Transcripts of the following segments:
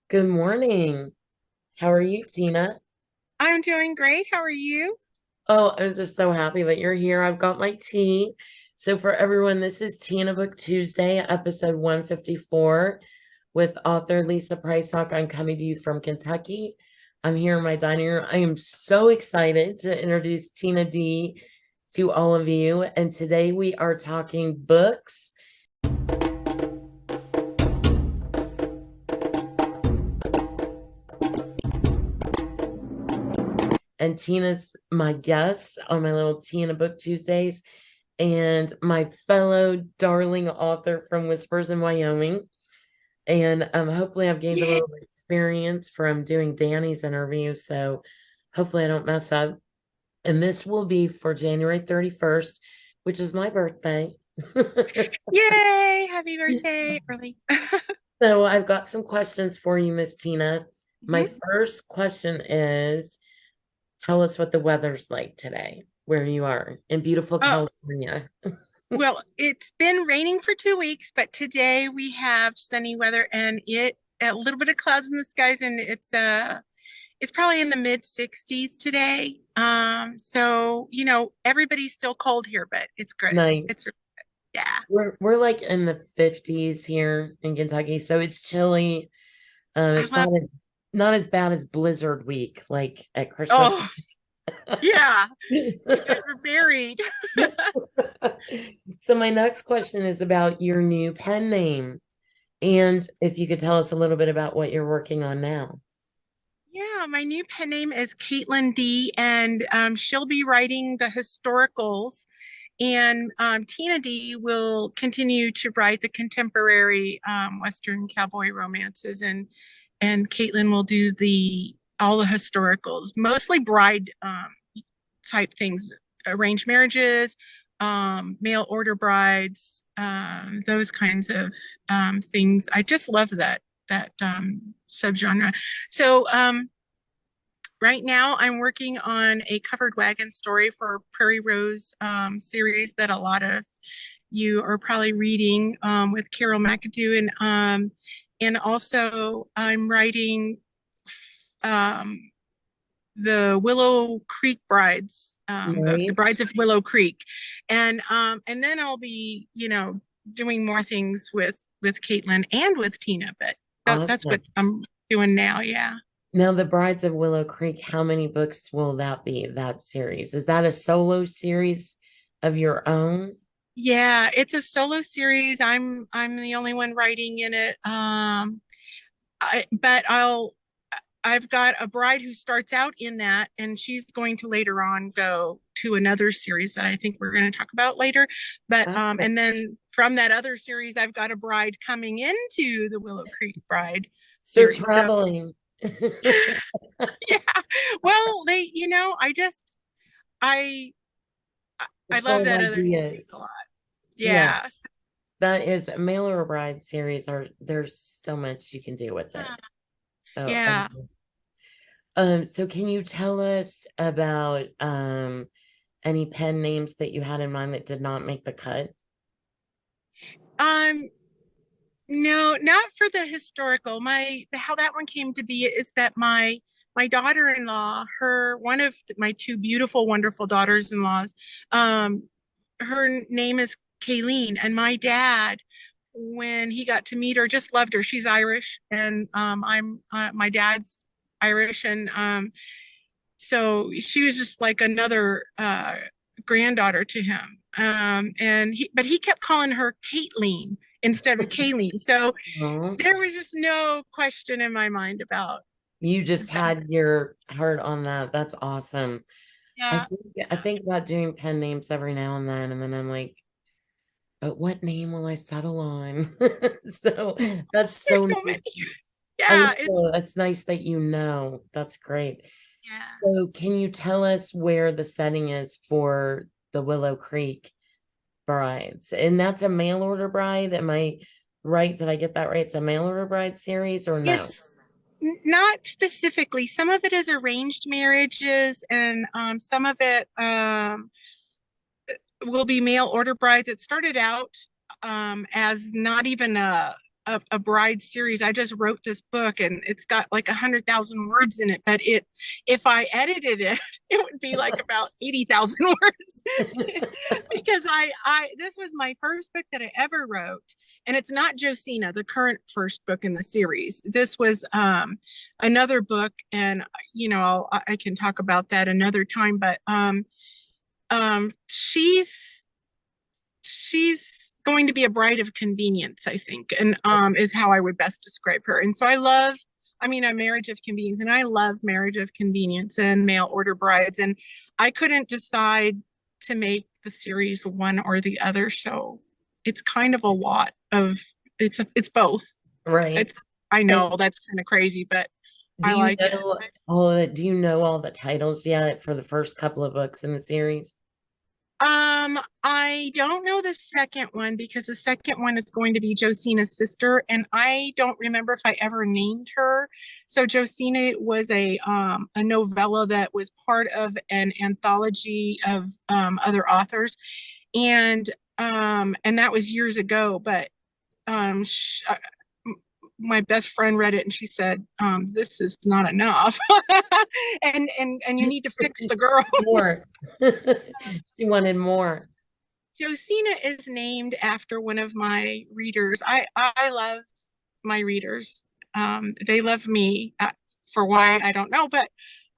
Good morning. How are you, Tina? I'm doing great. How are you? Oh, I'm just so happy that you're here. I've got my tea. So, for everyone, this is Tina Book Tuesday, episode 154, with author Lisa Priceock. I'm coming to you from Kentucky. I'm here in my dining room. I am so excited to introduce Tina D to all of you. And today we are talking books. And Tina's my guest on my little Tina Book Tuesdays, and my fellow darling author from Whispers in Wyoming. And hopefully I've gained a Yeah. little experience from doing Danny's interview. So hopefully I don't mess up. And this will be for January 31st, which is my birthday. Yay! Happy birthday early. So I've got some questions for you, Miss Tina. My Mhm. first question is, tell us what the weather's like today, where you are in beautiful Oh, California. well, it's been raining for 2 weeks, but today we have sunny weather and a little bit of clouds in the skies, and it's probably in the mid 60s today. So everybody's still cold here, but it's good. Nice. It's yeah. We're like in the 50s here in Kentucky, so it's chilly. I It's love. not as bad as Blizzard week, like at Christmas. Oh, yeah. You guys were buried. So my next question is about your new pen name, and if you could tell us a little bit about what you're working on now. Yeah, my new pen name is Caitlin D, and she'll be writing the historicals, and Tina D will continue to write the contemporary Western cowboy romances, and Caitlin will do the all the historicals, mostly bride type things, arranged marriages, mail order brides, those kinds of things. I just love that subgenre. So right now I'm working on a covered wagon story for Prairie Rose series that a lot of you are probably reading with Carol McAdoo, and also I'm writing um, the Willow Creek brides, the Right? brides of Willow Creek, and then I'll be doing more things with Caitlin and with Tina, but that's what Awesome. I'm doing now. Yeah. Now, The Brides of Willow Creek, how many books will that be, that series? Is that a solo series of your own? Yeah, it's a solo series. I'm the only one writing in it. But I've got a bride who starts out in that, and she's going to later on go to another series that I think we're going to talk about later. But Oh, and then from that other series, I've got a bride coming into the Willow Creek Bride they're series. So traveling. yeah, well, I I Full love of that other series ideas. a lot. Yeah, Yeah. that is Mail or Bride series are there's so much you can do with it. So Yeah. so can you tell us about any pen names that you had in mind that did not make the cut? Um, No, not for the historical. How that one came to be is that my daughter-in-law, her one of my two beautiful, wonderful daughters-in-laws, um, her name is Kayleen, and my dad, when he got to meet her, just loved her. She's Irish, and I'm my dad's Irish, and so she was just like another granddaughter to him. But he kept calling her Caitlin instead of Kayleen. So Oh, there was just no question in my mind about you just that. had your heart on that. That's awesome. Yeah, I think about doing pen names every now and then I'm like, but what name will I settle on? So that's there's so so nice. many. I Yeah, it's know that's nice that you know. That's great. yeah. So can you tell us where the setting is for the Willow Creek brides? And that's a mail order bride. Am I right? Did I get that right? It's a mail order bride series or no? It's not specifically. Some of it is arranged marriages, and some of it will be mail order brides. It started out as not even a bride series. I just wrote this book and it's got like 100,000 words in it, but if I edited it, it would be like about 80,000 words because this was my first book that I ever wrote. And it's not Josina, the current first book in the series. This was another book, and I can talk about that another time. But she's going to be a bride of convenience, I think, and is how I would best describe her. And so a Marriage of Convenience, and I love Marriage of Convenience and Mail Order Brides, and I couldn't decide to make the series one or the other, so it's kind of a lot of it's both. Right. I And know that's kind of crazy, but do I you like it. do you know all the titles yet for the first couple of books in the series? I don't know the second one because the second one is going to be Josina's sister, and I don't remember if I ever named her. So Josina was a novella that was part of an anthology of other authors, and that was years ago. But my best friend read it and she said, "This is not enough, and you need to fix the girl." More. She wanted more. Josina is named after one of my readers. I love my readers. They love me for why I don't know,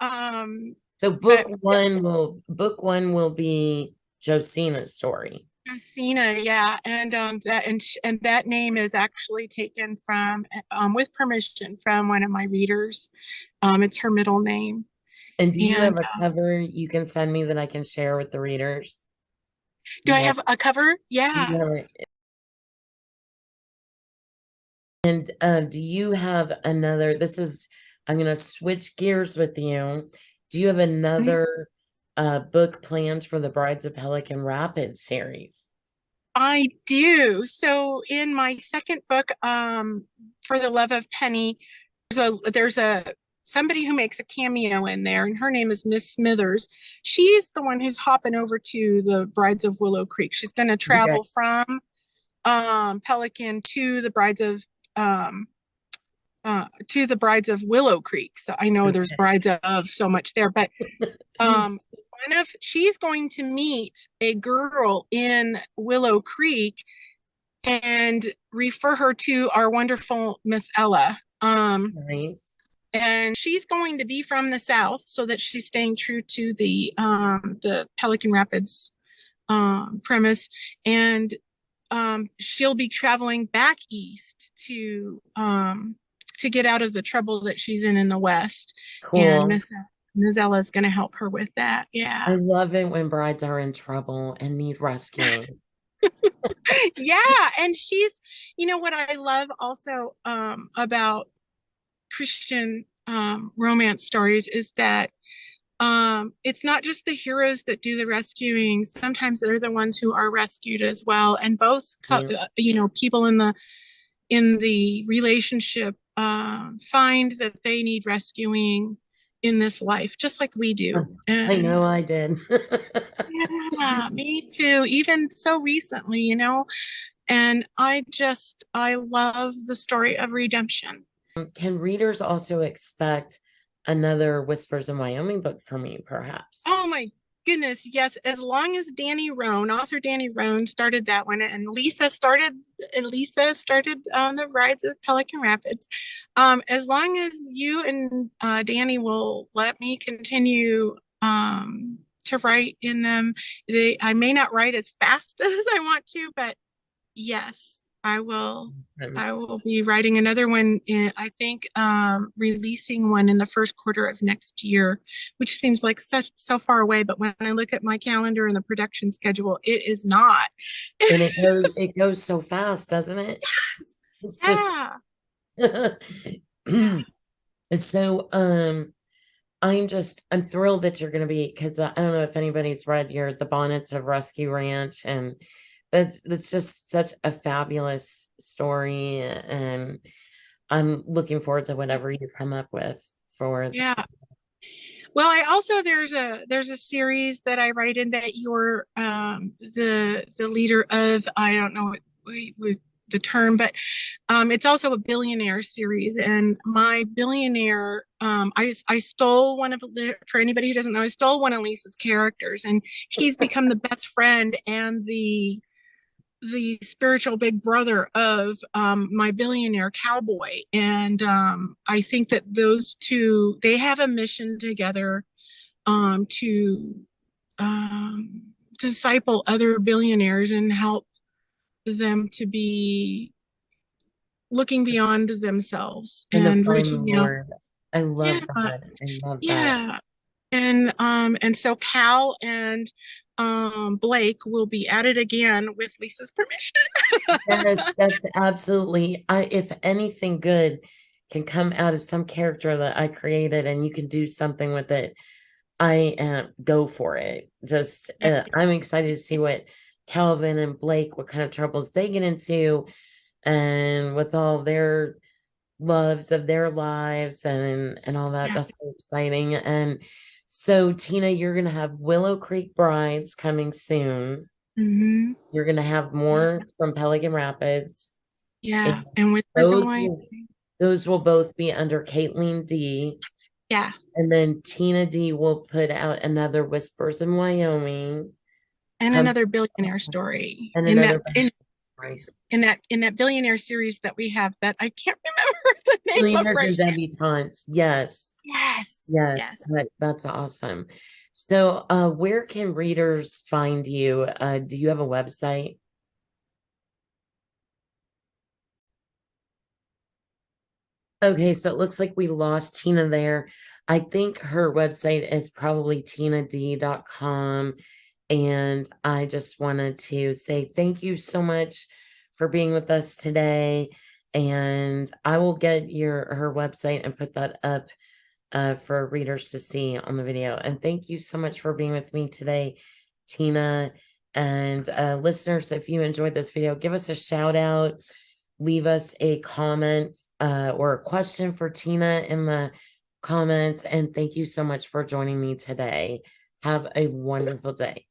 um, So but book one will be Josina's story. Josina, yeah, and that name is actually taken from with permission from one of my readers. It's her middle name. And do you And have a cover you can send me that I can share with the readers? do I Yeah. have a cover? Yeah. Yeah. And do you have another? I'm going to switch gears with you. Do you have another book planned for the Brides of Pelican Rapids series? I do. So in my second book, For the Love of Penny, there's a somebody who makes a cameo in there, and her name is Miss Smithers. She's the one who's hopping over to the Brides of Willow Creek. She's going to Okay. travel from Pelican um to the Brides of Willow Creek. So I know there's Brides of so much there, but she's going to meet a girl in Willow Creek and refer her to our wonderful Miss Ella. Nice. And she's going to be from the South, so that she's staying true to the Pelican Rapids premise, and she'll be traveling back east to get out of the trouble that she's in the West. And Cool. Miss Ella is going to help her with that. I Yeah. love it when brides are in trouble and need rescuing. Yeah, and what I love also about Christian romance stories is that it's not just the heroes that do the rescuing. Sometimes they're the ones who are rescued as well, and both Yeah. people in the relationship find that they need rescuing in this life, just like we do. I And know I did. yeah, me too. Even so recently, and I love the story of redemption. Can readers also expect another Whispers in Wyoming book from me, perhaps? Oh my goodness, yes. As long as author Danny Roan started that one, and Lisa started the Rides of Pelican Rapids. As long as you and Danny will let me continue to write in them, I may not write as fast as I want to, but yes, I will. I will be writing another one I think releasing one in the first quarter of next year, which seems like so far away, but when I look at my calendar and the production schedule, it is not. And it goes so fast, doesn't it? It's just Yeah. so I'm thrilled that you're going to be, because I don't know if anybody's read your The Bonnets of Rescue Ranch, and that's just such a fabulous story, and I'm looking forward to whatever you come up with for. Yeah. Well, I also there's a series that I write in that you're the leader of. I don't know the term, but it's also a billionaire series. And my billionaire, I stole one of, for anybody who doesn't know, I stole one of Lisa's characters, and he's become the best friend and the spiritual big brother of my billionaire cowboy. And I think that those two, they have a mission together to disciple other billionaires and help them to be looking beyond themselves And to and find the reaching out. Lord. I love Yeah, that. I love that. yeah. And so Cal and Blake will be at it again with Lisa's permission. Yes, that's absolutely. If anything good can come out of some character that I created and you can do something with it, I go for it. Just I'm excited to see what Calvin and Blake, what kind of troubles they get into, and with all their loves of their lives and all that. Yeah. That's so exciting. And so Tina, you're gonna have Willow Creek Brides coming soon. Hmm. You're gonna have more from Pelican Rapids. And Yeah. And Whispers in those Wyoming. will those will both be under Caitlin D. Yeah. And then Tina D will put out another Whispers in Wyoming. And Come another billionaire story and another in that billionaire series that we have that I can't remember the name of Millionaires right and now. Debutantes. Yes. Yes. Yes. Yes. That's awesome. So where can readers find you? Do you have a website? Okay, so it looks like we lost Tina there. I think her website is probably tinad.com. And I just wanted to say thank you so much for being with us today. And I will get her website and put that up for readers to see on the video. And thank you so much for being with me today, Tina. And listeners, if you enjoyed this video, give us a shout out, leave us a comment or a question for Tina in the comments. And thank you so much for joining me today. Have a wonderful day.